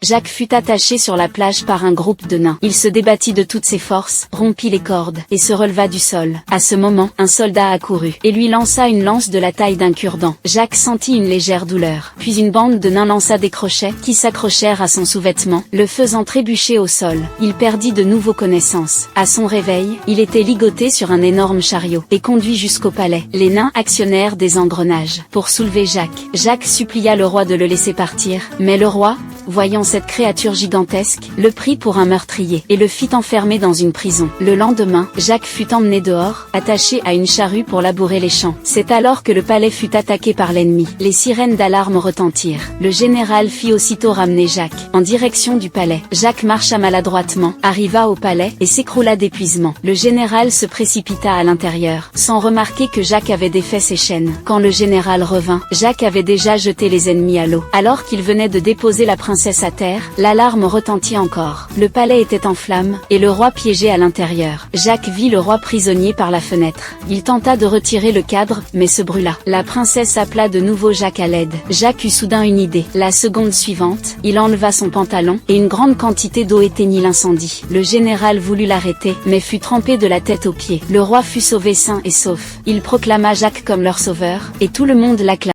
Jacques fut attaché sur la plage par un groupe de nains. Il se débattit de toutes ses forces, rompit les cordes, et se releva du sol. À ce moment, un soldat accourut, et lui lança une lance de la taille d'un cure-dent. Jacques sentit une légère douleur. Puis une bande de nains lança des crochets, qui s'accrochèrent à son sous-vêtement, le faisant trébucher au sol. Il perdit de nouveau connaissance. À son réveil, il était ligoté sur un énorme chariot, et conduit jusqu'au palais. Les nains actionnèrent des engrenages pour soulever Jacques. Jacques supplia le roi de le laisser partir, mais le roi, voyant cette créature gigantesque, le prit pour un meurtrier, et le fit enfermer dans une prison. Le lendemain, Jacques fut emmené dehors, attaché à une charrue pour labourer les champs. C'est alors que le palais fut attaqué par l'ennemi. Les sirènes d'alarme retentirent. Le général fit aussitôt ramener Jacques en direction du palais. Jacques marcha maladroitement, arriva au palais, et s'écroula d'épuisement. Le général se précipita à l'intérieur, sans remarquer que Jacques avait défait ses chaînes. Quand le général revint, Jacques avait déjà jeté les ennemis à l'eau. Alors qu'il venait de déposer la princesse à terre, l'alarme retentit encore. Le palais était en flammes, et le roi piégé à l'intérieur. Jacques vit le roi prisonnier par la fenêtre. Il tenta de retirer le cadre, mais se brûla. La princesse appela de nouveau Jacques à l'aide. Jacques eut soudain une idée. La seconde suivante, il enleva son pantalon, et une grande quantité d'eau éteignit l'incendie. Le général voulut l'arrêter, mais fut trempé de la tête aux pieds. Le roi fut sauvé sain et sauf. Il proclama Jacques comme leur sauveur, et tout le monde l'acclama.